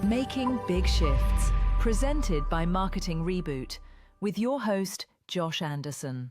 Making Big Shifts, presented by Marketing Reboot, with your host, Josh Anderson.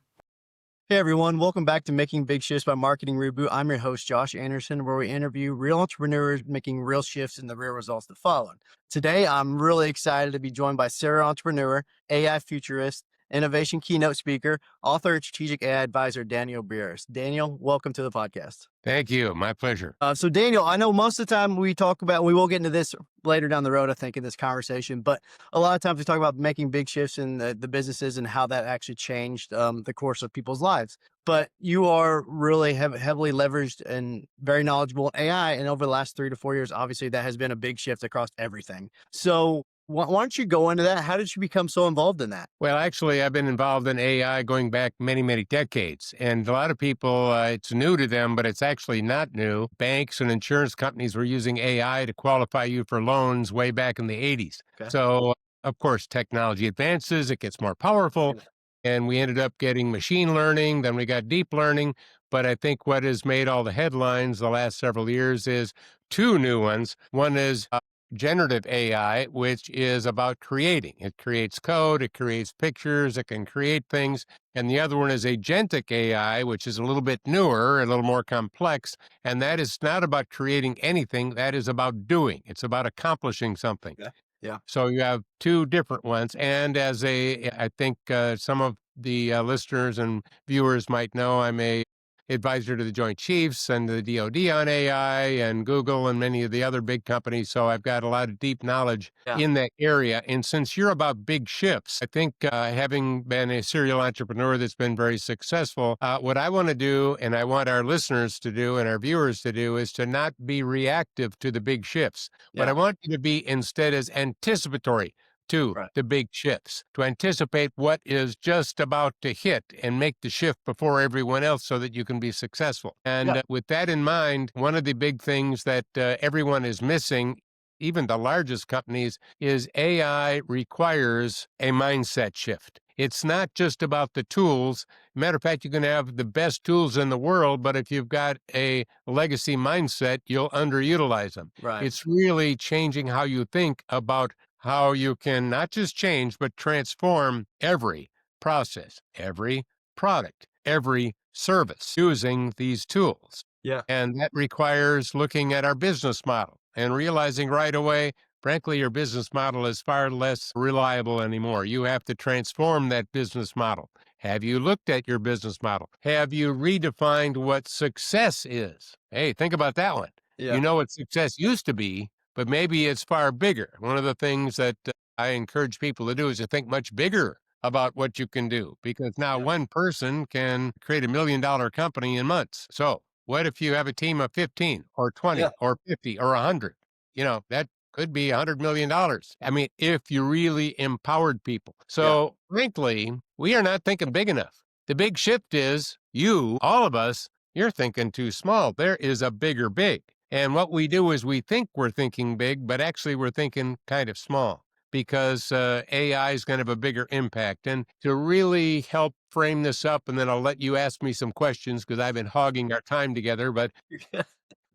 Hey everyone, welcome back to Making Big Shifts by Marketing Reboot. I'm your host, Josh Anderson, where we interview real entrepreneurs making real shifts in the real results that follow. Today, I'm really excited to be joined by serial entrepreneur, AI futurist, innovation keynote speaker, author, and strategic AI advisor, Daniel Burrus. Daniel, welcome to the podcast. Thank you. My pleasure. So Daniel, I know most of the time we talk about, we will get into this later down the road, I think, in this conversation, but a lot of times we talk about making big shifts in the businesses and how that actually changed the course of people's lives. But you are really heavily leveraged and very knowledgeable in AI. And over the last 3 to 4 years, obviously that has been a big shift across everything. So why don't you go into that? How did you become so involved in that? Well, actually, I've been involved in AI going back many, many decades. And a lot of people, it's new to them, but it's actually not new. Banks and insurance companies were using AI to qualify you for loans way back in the 80s. Okay. So, of course, technology advances, it gets more powerful. And we ended up getting machine learning, then we got deep learning. But I think what has made all the headlines the last several years is two new ones. One is generative AI, which is about creating. It creates code, it creates pictures, it can create things. And the other one is agentic AI, which is a little bit newer, a little more complex. And that is not about creating anything. That is about doing. It's about accomplishing something. Yeah. So you have two different ones. And I think some of the listeners and viewers might know, I'm a advisor to the Joint Chiefs and the DoD on AI and Google and many of the other big companies. So I've got a lot of deep knowledge in that area. And since you're about big shifts, I think having been a serial entrepreneur that's been very successful, what I want to do, and I want our listeners to do and our viewers to do, is to not be reactive to the big shifts. What I want you to be instead is anticipatory to the big shifts, to anticipate what is just about to hit and make the shift before everyone else so that you can be successful. And with that in mind, one of the big things that everyone is missing, even the largest companies, is AI requires a mindset shift. It's not just about the tools. Matter of fact, you can have the best tools in the world, but if you've got a legacy mindset, you'll underutilize them. Right. It's really changing how you think about how you can not just change, but transform every process, every product, every service using these tools. Yeah. And that requires looking at our business model and realizing right away, frankly, your business model is far less reliable anymore. You have to transform that business model. Have you looked at your business model? Have you redefined what success is? Hey, think about that one. Yeah. You know what success used to be, but maybe it's far bigger. One of the things that I encourage people to do is to think much bigger about what you can do, because now one person can create $1 million company in months. So what if you have a team of 15 or 20 or 50 or 100? You know, that could be $100 million. I mean, if you really empowered people. So frankly, we are not thinking big enough. The big shift is you, all of us, you're thinking too small. There is a bigger big. And what we do is we think we're thinking big, but actually we're thinking kind of small, because AI is going to have a bigger impact. And to really help frame this up, and then I'll let you ask me some questions because I've been hogging our time together. But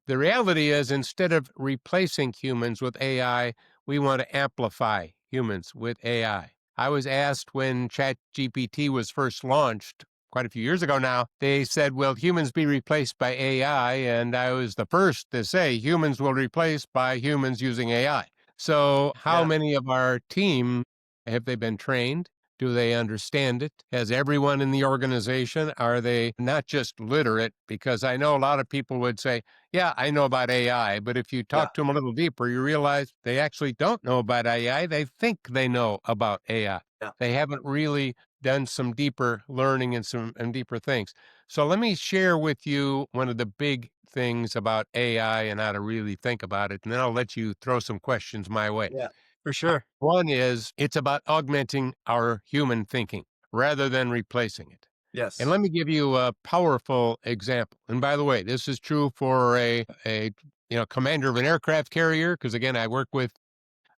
the reality is, instead of replacing humans with AI, we want to amplify humans with AI. I was asked when ChatGPT was first launched, quite a few years ago now, they said, will humans be replaced by AI? And I was the first to say humans will replace by humans using AI. So how many of our team, have they been trained? Do they understand it? Has everyone in the organization, are they not just literate? Because I know a lot of people would say, yeah, I know about AI. But if you talk to them a little deeper, you realize they actually don't know about AI. They think they know about AI. They haven't really done some deeper learning and deeper things. So let me share with you one of the big things about AI and how to really think about it. And then I'll let you throw some questions my way. Yeah, for sure. One is, it's about augmenting our human thinking rather than replacing it. Yes. And let me give you a powerful example. And by the way, this is true for a commander of an aircraft carrier, because again, I work with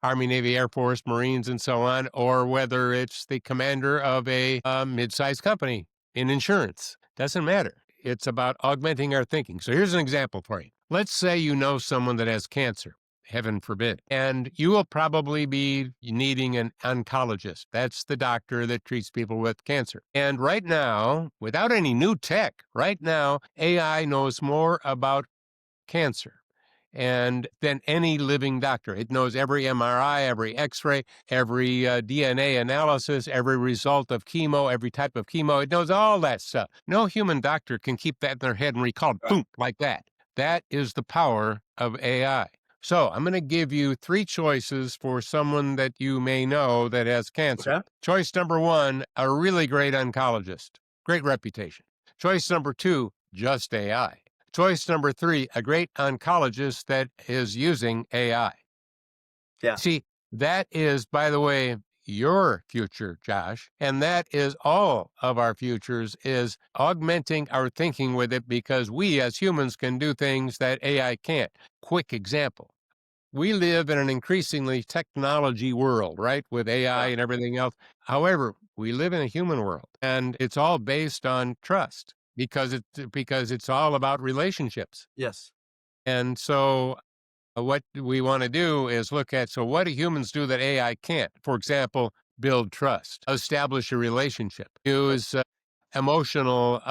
Army, Navy, Air Force, Marines, and so on, or whether it's the commander of a mid-sized company in insurance. Doesn't matter. It's about augmenting our thinking. So here's an example for you. Let's say you know someone that has cancer, heaven forbid. And you will probably be needing an oncologist. That's the doctor that treats people with cancer. And right now, without any new tech, right now, AI knows more about cancer and than any living doctor. It knows every MRI, every X-ray, every DNA analysis, every result of chemo, every type of chemo. It knows all that stuff. No human doctor can keep that in their head and recall it, boom, like that. That is the power of AI. So I'm going to give you 3 choices for someone that you may know that has cancer. Okay. Choice number 1, a really great oncologist, great reputation. Choice number 2, just AI. Choice number 3, a great oncologist that is using AI. Yeah. See, that is, by the way, your future, Josh, and that is all of our futures, is augmenting our thinking with it, because we as humans can do things that AI can't. Quick example. We live in an increasingly technology world, right? With AI Yeah. and everything else. However, we live in a human world, and it's all based on trust, because it's all about relationships. Yes. And so what we want to do is look at, so what do humans do that AI can't? For example, build trust, establish a relationship, use emotional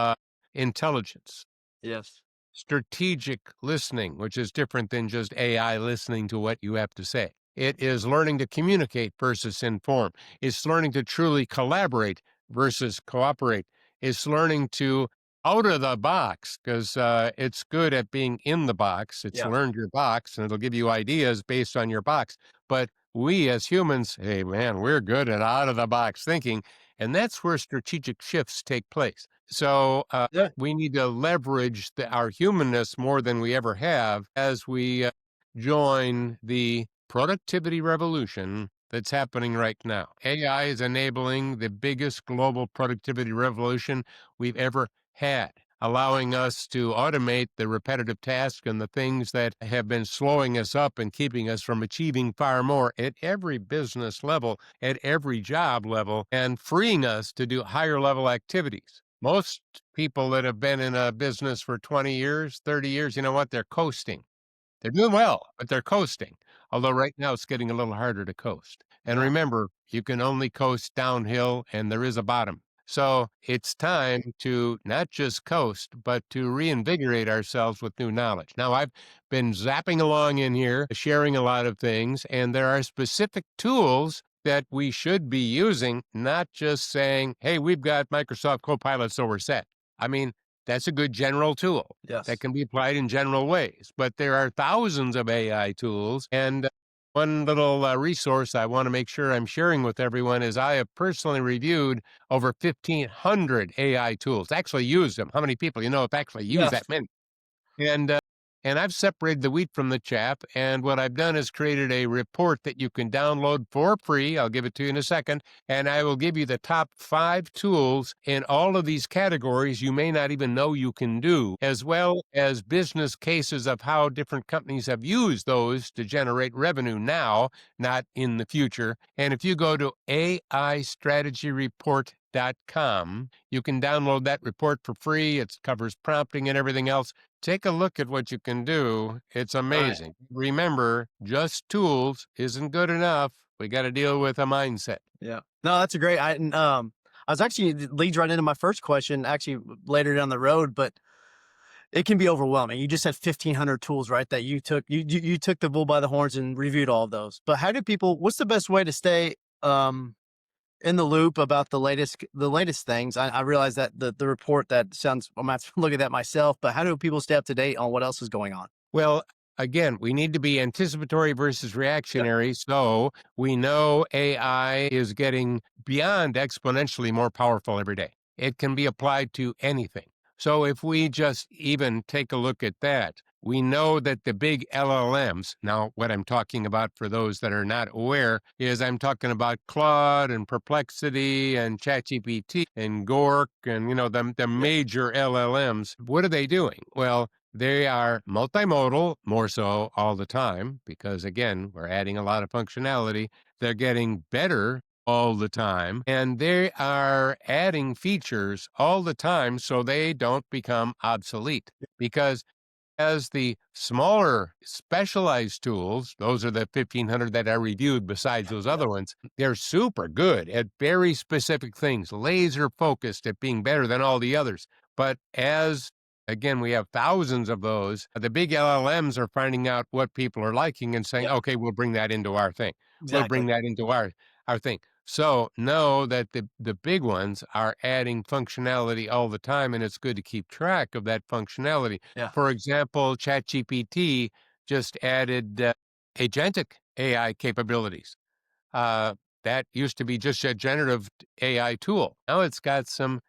intelligence, Yes. strategic listening, which is different than just AI listening to what you have to say. It is learning to communicate versus inform. It's learning to truly collaborate versus cooperate. It's learning to out of the box, because it's good at being in the box. It's Yeah. learned your box, and it'll give you ideas based on your box. But we as humans, hey man, we're good at out of the box thinking, and that's where strategic shifts take place. So Yeah. we need to leverage our humanness more than we ever have as we join the productivity revolution that's happening right now. AI is enabling the biggest global productivity revolution we've ever had, allowing us to automate the repetitive tasks and the things that have been slowing us up and keeping us from achieving far more at every business level, at every job level, and freeing us to do higher level activities. Most people that have been in a business for 20 years, 30 years, you know what? They're coasting. They're doing well, but they're coasting. Although right now it's getting a little harder to coast. And Yeah. remember, you can only coast downhill, and there is a bottom. So it's time to not just coast, but to reinvigorate ourselves with new knowledge. Now, I've been zapping along in here, sharing a lot of things, and there are specific tools that we should be using, not just saying, hey, we've got Microsoft Copilot, so we're set. I mean, that's a good general tool that Yes. can be applied in general ways. But there are thousands of AI tools. And one little resource I want to make sure I'm sharing with everyone is I have personally reviewed over 1,500 AI tools, actually used them. How many people you know have actually used Yes. that many? And and I've separated the wheat from the chaff. And what I've done is created a report that you can download for free. I'll give it to you in a second. And I will give you the top 5 tools in all of these categories you may not even know you can do, as well as business cases of how different companies have used those to generate revenue now, not in the future. And if you go to AIstrategyreport.com, you can download that report for free. It covers prompting and everything else. Take a look at what you can do. It's Right. amazing. Remember, just tools isn't good enough. We got to deal with a mindset. Yeah. No, that's a great. I was actually, it leads right into my first question, actually later down the road, but it can be overwhelming. You just had 1,500 tools, right? That you took the bull by the horns and reviewed all of those. But how do people? What's the best way to stay in the loop about the latest things? I realize that the report that sounds. I'm gonna have to look at that myself. But how do people stay up to date on what else is going on? Well, again, we need to be anticipatory versus Yep. reactionary. So we know AI is getting beyond exponentially more powerful every day. It can be applied to anything. So if we just even take a look at that, we know that the big LLMs, now what I'm talking about for those that are not aware is I'm talking about Claude and Perplexity and ChatGPT and Gork and, the Yep. major LLMs. What are they doing? Well, they are multimodal, more so all the time, because again, we're adding a lot of functionality. They're getting better all the time, and they are adding features all the time so they don't become obsolete. Because As the smaller specialized tools, those are the 1,500 that I reviewed besides those Yeah. other ones, they're super good at very specific things, laser focused at being better than all the others. But as again, we have thousands of those. The big LLMs are finding out what people are liking and saying, Yep. okay, we'll bring that into our thing. We'll bring Exactly. that into our thing. So know that the big ones are adding functionality all the time, and it's good to keep track of that functionality. Yeah. For example, ChatGPT just added agentic AI capabilities. Uh, that used to be just a generative AI tool. Now it's got some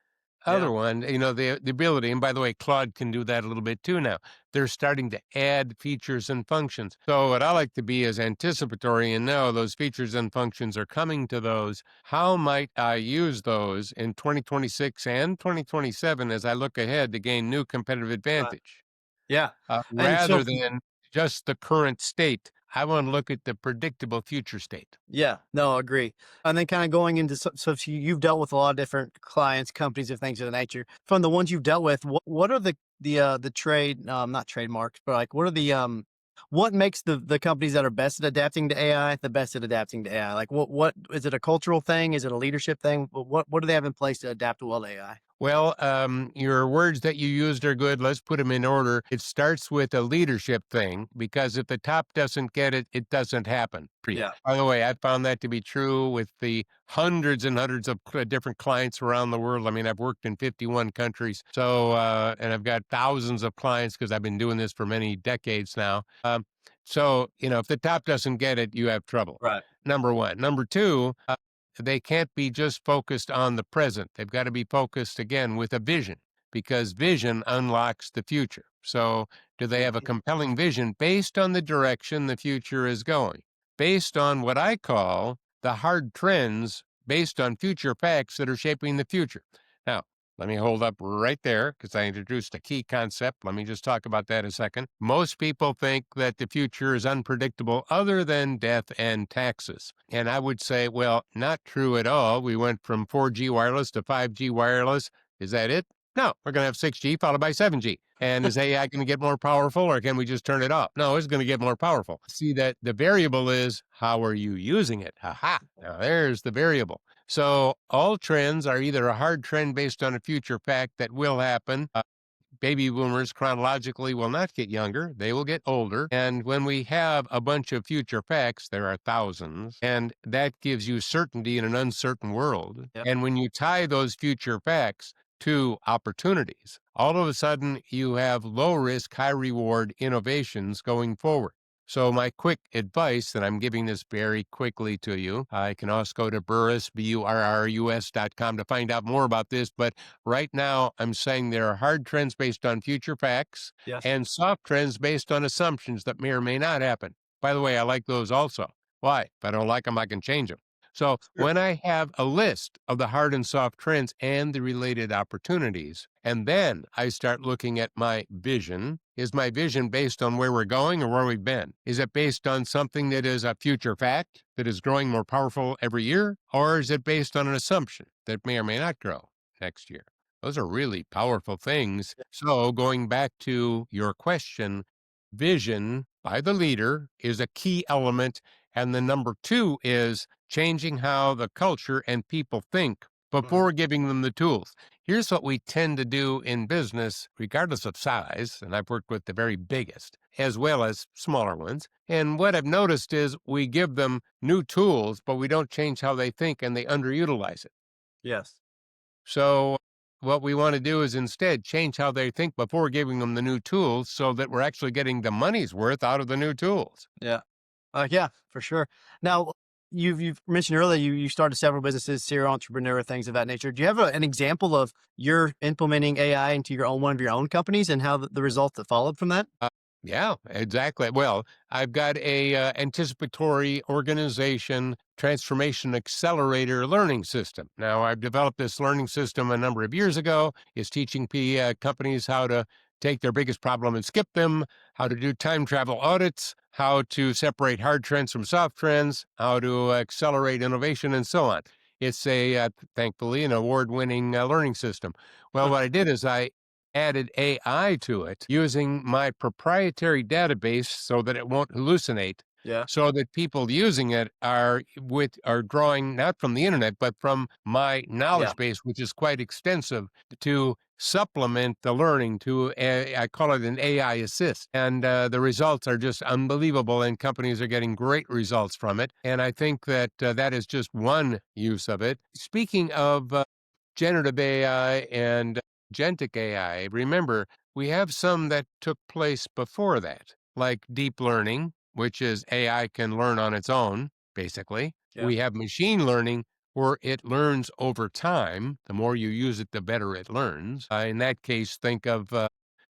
Yeah. other one, the ability, and by the way, Claude can do that a little bit too now. They're starting to add features and functions. So what I like to be is anticipatory and know those features and functions are coming to those. How might I use those in 2026 and 2027 as I look ahead to gain new competitive Right. advantage? Yeah. And so Rather than just the current state, I want to look at the predictable future state. yeah, no, agree. And then kind of going into so if you've dealt with a lot of different clients, companies, and things of that nature. From the ones you've dealt with, what are the trade not trademarks, but like what are what makes the companies that are best at adapting to AI the best at adapting to AI? Like what is it, a cultural thing? Is it a leadership thing? What do they have in place to adapt well to AI? Well, your words that you used are good. Let's put them in order. It starts with a leadership thing because if the top doesn't get it, it doesn't happen. Period. Yeah. By the way, I found that to be true with the hundreds and hundreds of different clients around the world. I mean, I've worked in 51 countries. So, and I've got thousands of clients because I've been doing this for many decades now. So, if the top doesn't get it, you have trouble. Right. Number one. Number two, they can't be just focused on the present. They've got to be focused again with a vision because vision unlocks the future. So, do they have a Mhm. compelling vision based on the direction the future is going, based on what I call the hard trends, based on future facts that are shaping the future? Now, let me hold up right there because I introduced a key concept. Let me just talk about that a second. Most people think that the future is unpredictable other than death and taxes. And I would say, well, not true at all. We went from 4G wireless to 5G wireless. Is that it? No, we're going to have 6G followed by 7G. And is AI going to get more powerful or can we just turn it off? No, it's going to get more powerful. See that the variable is how are you using it? Ha. Now there's the variable. So all trends are either a hard trend based on a future fact that will happen. Baby boomers chronologically will not get younger, they will get older. And when we have a bunch of future facts, there are thousands, and that gives you certainty in an uncertain world. Yep. And when you tie those future facts to opportunities, all of a sudden you have low risk, high reward innovations going forward. So my quick advice, and I'm giving this very quickly to you, I can also go to Burrus, BURRUS.com to find out more about this, but right now I'm saying there are hard trends based on future facts Yes. and soft trends based on assumptions that may or may not happen. By the way, I like those also. Why? If I don't like them, I can change them. So Sure. when I have a list of the hard and soft trends and the related opportunities, and then I start looking at my vision, is my vision based on where we're going or where we've been? Is it based on something that is a future fact that is growing more powerful every year? Or is it based on an assumption that may or may not grow next year? Those are really powerful things. So going back to your question, vision by the leader is a key element. And the number two is changing how the culture and people think Mhm. before giving them the tools. Here's what we tend to do in business, regardless of size, and I've worked with the very biggest as well as smaller ones. And what I've noticed is we give them new tools, but we don't change how they think and they underutilize it. Yes. So what we want to do is instead change how they think before giving them the new tools so that we're actually getting the money's worth out of the new tools. Yeah. Yeah, for sure. Now, you've mentioned earlier you started several businesses, serial entrepreneur, things of that nature. Do you have an example of you're implementing AI into your own one of your own companies and how the results that followed from that? Yeah, exactly. Well, I've got a anticipatory organization transformation accelerator learning system. Now, I've developed this learning system a number of years ago. It's teaching companies how to take their biggest problem and skip them, how to do time travel audits, how to separate hard trends from soft trends, how to accelerate innovation, and so on. It's thankfully, an award-winning learning system. Well, Huh. what I did is I added AI to it using my proprietary database so that it won't hallucinate, Yeah. so that people using it are drawing not from the internet, but from my Yeah. knowledge base, which is quite extensive, to supplement the learning I call it an AI assist. And the results are just unbelievable, and companies are getting great results from it. And I think that that is just one use of it. Speaking of generative AI and agentic AI, remember, we have some that took place before that, like deep learning, which is AI can learn on its own, basically. Yeah. We have machine learning, where it learns over time. The more you use it, the better it learns. In that case, think of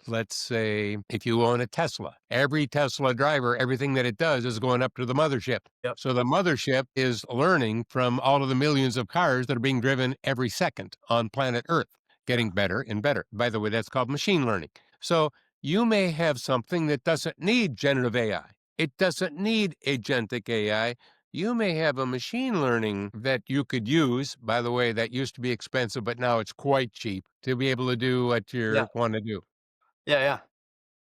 let's say if you own a Tesla, every Tesla driver, everything that it does is going up to the mothership. Yep. So the mothership is learning from all of the millions of cars that are being driven every second on planet Earth, getting better and better. By the way, that's called machine learning. So you may have something that doesn't need generative AI. It doesn't need agentic AI. You may have a machine learning that you could use, by the way, that used to be expensive, but now it's quite cheap to be able to do what Yeah. you want to do. Yeah. Yeah.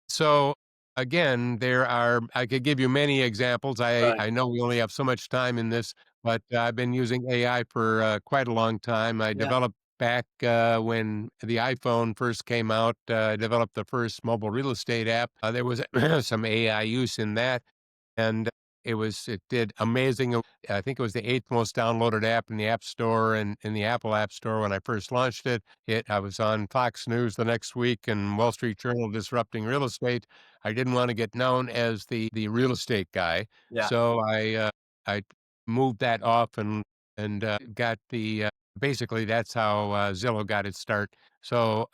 So again, I could give you many examples. Right. I know we only have so much time in this, but I've been using AI for quite a long time. I Yeah. developed back when the iPhone first came out, I developed the first mobile real estate app. There was some AI use in that, and it did amazing. I think it was the eighth most downloaded app in the App Store and in the Apple App Store when I first launched it. I was on Fox News the next week and Wall Street Journal disrupting real estate. I didn't want to get known as the real estate guy, Yeah. so I moved that off and got the basically that's how Zillow got its start. So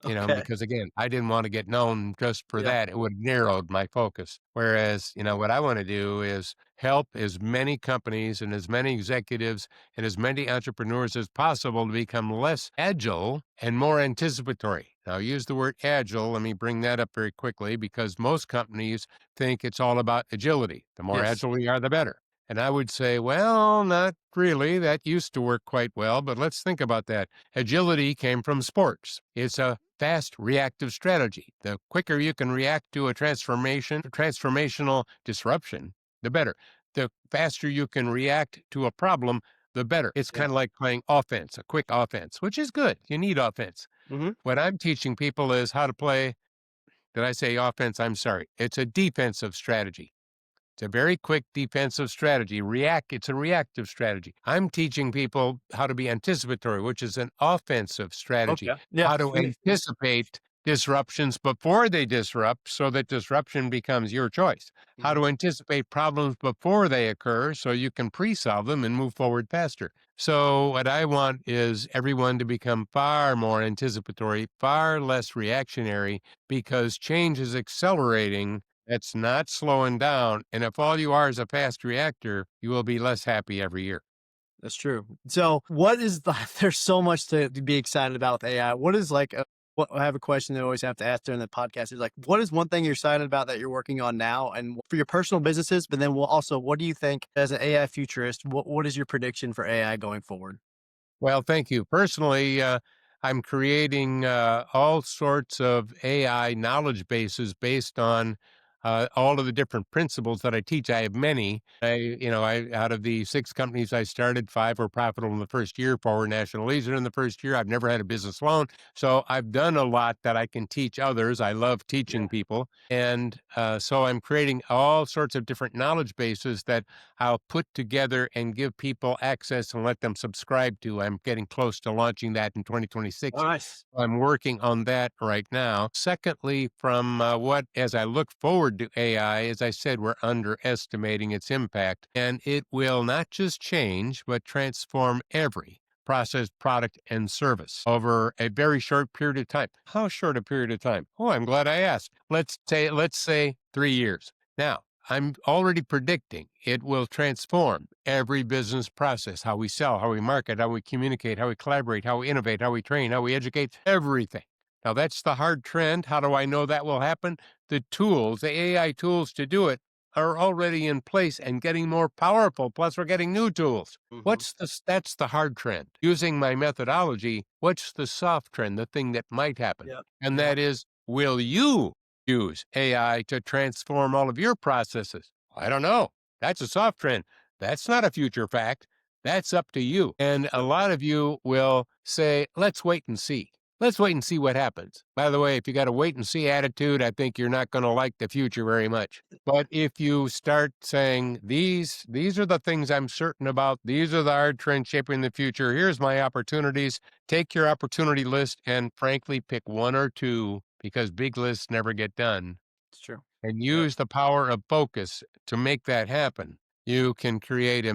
Okay. because again, I didn't want to get known just for Yeah. that. It would have narrowed my focus. Whereas, what I want to do is help as many companies and as many executives and as many entrepreneurs as possible to become less agile and more anticipatory. Now, use the word agile. Let me bring that up very quickly because most companies think it's all about agility. The more Yes. agile we are, the better. And I would say, well, not really. That used to work quite well, but let's think about that. Agility came from sports. It's a fast reactive strategy. The quicker you can react to a transformational disruption, the better. The faster you can react to a problem, the better. It's Yeah. kind of like playing offense, a quick offense, which is good. You need offense. Mm-hmm. What I'm teaching people is how to play, did I say offense? I'm sorry. It's a defensive strategy. It's a very quick defensive strategy. It's a reactive strategy. I'm teaching people how to be anticipatory, which is an offensive strategy. Okay. Yeah. How to anticipate disruptions before they disrupt so that disruption becomes your choice. How Mhm. to anticipate problems before they occur so you can pre-solve them and move forward faster. So what I want is everyone to become far more anticipatory, far less reactionary, because change is accelerating. It's not slowing down. And if all you are is a fast reactor, you will be less happy every year. That's true. So, what is the? There's so much to be excited about with AI. What is like? What I have a question that I always have to ask during the podcast is like, what is one thing you're excited about that you're working on now, and for your personal businesses? But then, what do you think as an AI futurist? What is your prediction for AI going forward? Well, thank you. Personally, I'm creating all sorts of AI knowledge bases based on all of the different principles that I teach. I have many. Out of the 6 companies I started, 5 were profitable in the first year, 4 were national leaders in the first year. I've never had a business loan, so I've done a lot that I can teach others. I love Yeah. teaching people, and so I'm creating all sorts of different knowledge bases that I'll put together and give people access and let them subscribe to. I'm getting close to launching that in 2026. Oh, nice. I'm working on that right now. Secondly, as I look forward to AI, as I said, we're underestimating its impact, and it will not just change, but transform every process, product, and service over a very short period of time. How short a period of time? Oh, I'm glad I asked. Let's say 3 years. Now, I'm already predicting it will transform every business process, how we sell, how we market, how we communicate, how we collaborate, how we innovate, how we train, how we educate, everything. Now, that's the hard trend. How do I know that will happen? The AI tools to do it are already in place and getting more powerful. Plus, we're getting new tools. Hmm. That's the hard trend. Using my methodology, what's the soft trend, the thing that might happen? Yep. And Yep. that is, will you use AI to transform all of your processes? I don't know. That's a soft trend. That's not a future fact. That's up to you. And a Yep. lot of you will say, let's wait and see. Let's wait and see what happens. By the way, if you got a wait and see attitude, I think you're not going to like the future very much. But if you start saying, these are the things I'm certain about, these are the hard trends shaping the future, here's my opportunities, take your opportunity list and frankly pick one or two, because big lists never get done, It's true. and Yep. use the power of focus to make that happen. You can create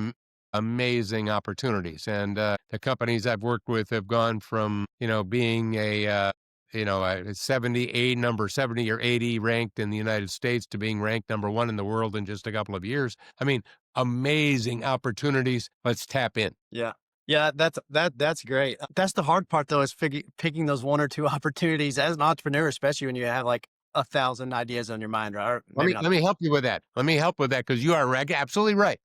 amazing opportunities. And the companies I've worked with have gone from, being a 70 or 80 ranked in the United States to being ranked number one in the world in just a couple of years. I mean, amazing opportunities. Let's tap in. Yeah. Yeah, that's great. That's the hard part though, is picking those one or two opportunities as an entrepreneur, especially when you have like 1,000 ideas on your mind, right? Or Let maybe me not. let me help you with that. Let me help with that, because you are absolutely right.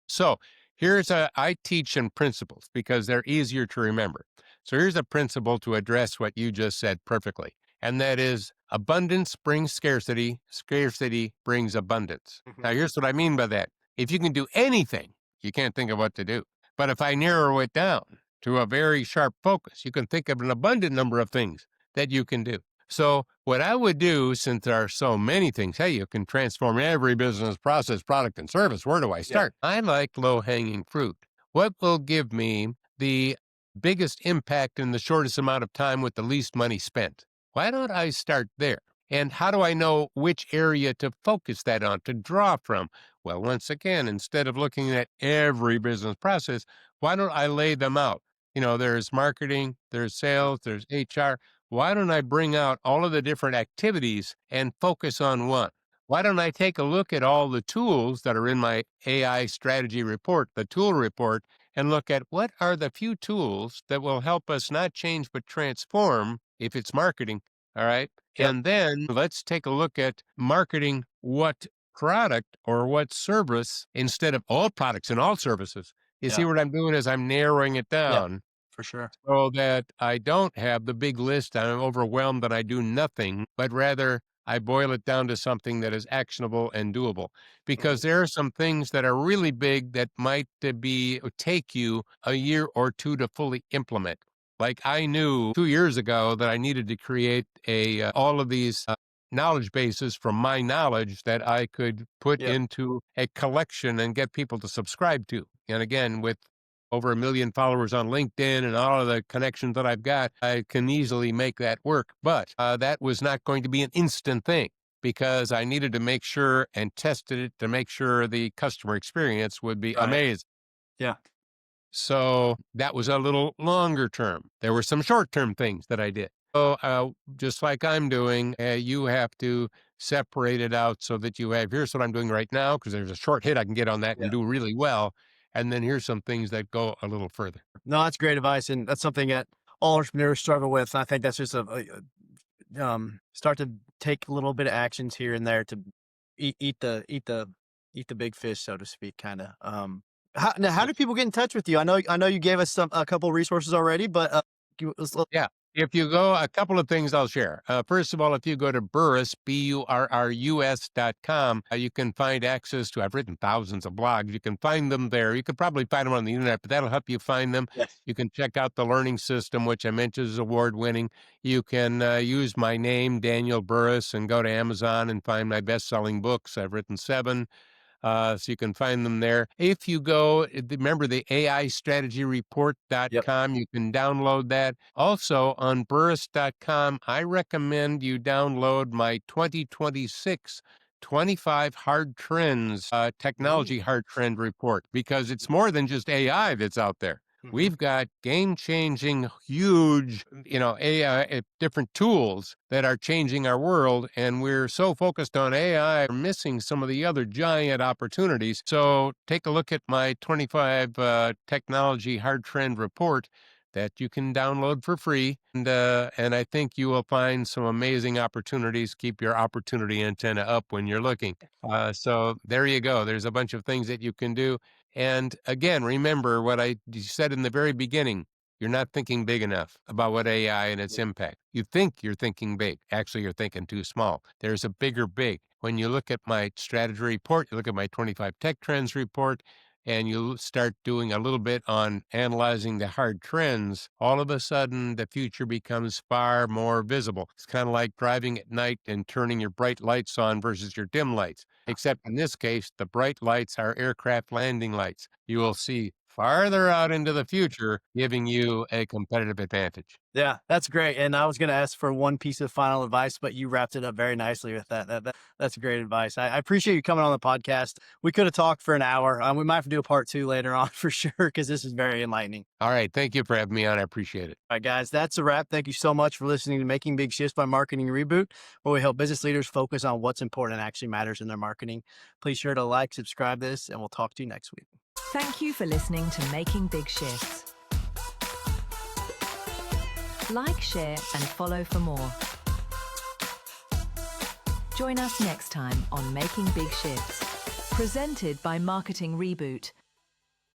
So I teach in principles because they're easier to remember. So here's a principle to address what you just said perfectly. And that is, abundance brings scarcity. Scarcity brings abundance. Mhm. Now, here's what I mean by that. If you can do anything, you can't think of what to do. But if I narrow it down to a very sharp focus, you can think of an abundant number of things that you can do. So what I would do, since there are so many things, hey, you can transform every business process, product, and service. Where do I Yeah. start? I like low-hanging fruit. What will give me the biggest impact in the shortest amount of time with the least money spent? Why don't I start there? And how do I know which area to focus that on, to draw from? Well, once again, instead of looking at every business process, why don't I lay them out? There's marketing, there's sales, there's HR. Why don't I bring out all of the different activities and focus on one? Why don't I take a look at all the tools that are in my AI strategy report, the tool report, and look at what are the few tools that will help us not change but transform if it's marketing, all right? Yep. And then let's take a look at marketing what product or what service instead of all products and all services. You see Yeah. what I'm doing is I'm narrowing it Yeah. down For sure. so that I don't have the big list. I'm overwhelmed and I do nothing, but rather I boil it down to something that is actionable and doable. Mhm. Because there are some things that are really big that might take you a year or two to fully implement. Like I knew 2 years ago that I needed to create all of these knowledge bases from my knowledge that I could put Yep. into a collection and get people to subscribe to. And again, with over 1 million followers on LinkedIn and all of the connections that I've got, I can easily make that work. But that was not going to be an instant thing, because I needed to make sure and tested it to make sure the customer experience would be Right. amazing. Yeah. So that was a little longer term. There were some short term things that I did. So just like I'm doing, you have to separate it out so that you have, here's what I'm doing right now, because there's a short hit I can get on that Yeah. and do really well. And then here's some things that go a little further. No, that's great advice, and that's something that all entrepreneurs struggle with. And I think that's just start to take a little bit of actions here and there to eat the big fish, so to speak, kind of. How do people get in touch with you? I know you gave us a couple resources already, but Yeah. If you go, a couple of things I'll share. First of all, if you go to Burrus, BURRUS.com, you can find access to, I've written thousands of blogs. You can find them there. You could probably find them on the internet, but that'll help you find them. yes, You can check out the learning system, which I mentioned is award winning. You can use my name, Daniel Burrus, and go to Amazon and find my best selling books. I've written 7. So you can find them there. If you go, remember the yep, AIstrategyreport.com, you can download that. Also on Burrus.com, I recommend you download my 2026 25 hard trends, mm, technology hard trend report, because it's more than just AI that's out there. hmm, We've got game-changing, huge, AI, different tools that are changing our world, and we're so focused on AI, we're missing some of the other giant opportunities. So take a look at my 25 technology hard trend report. that you can download for free. And I think you will find some amazing opportunities. Keep your opportunity antenna up when you're looking. So there you go. There's a bunch of things that you can do. And again, remember what I said in the very beginning. You're not thinking big enough about what AI and its impact. You think you're thinking big. Actually, you're thinking too small. There's a bigger big. When you look at my strategy report, you look at my 25 tech trends report, and you start doing a little bit on analyzing the hard trends, all of a sudden the future becomes far more visible. It's kind of like driving at night and turning your bright lights on versus your dim lights, except in this case, the bright lights are aircraft landing lights. You will see farther out into the future, giving you a competitive advantage. Yeah, that's great. And I was going to ask for one piece of final advice, but you wrapped it up very nicely with that. That's great advice. I appreciate you coming on the podcast. We could have talked for an hour. We might have to do a part 2 later on for sure, because this is very enlightening. All right. Thank you for having me on. I appreciate it. All right, guys, that's a wrap. Thank you so much for listening to Making Big Shifts by Marketing Reboot, where we help business leaders focus on what's important and actually matters in their marketing. Please sure to like, subscribe this, and we'll talk to you next week. Thank you for listening to Making Big Shifts. Like, share, and follow for more. Join us next time on Making Big Shifts, presented by Marketing Reboot.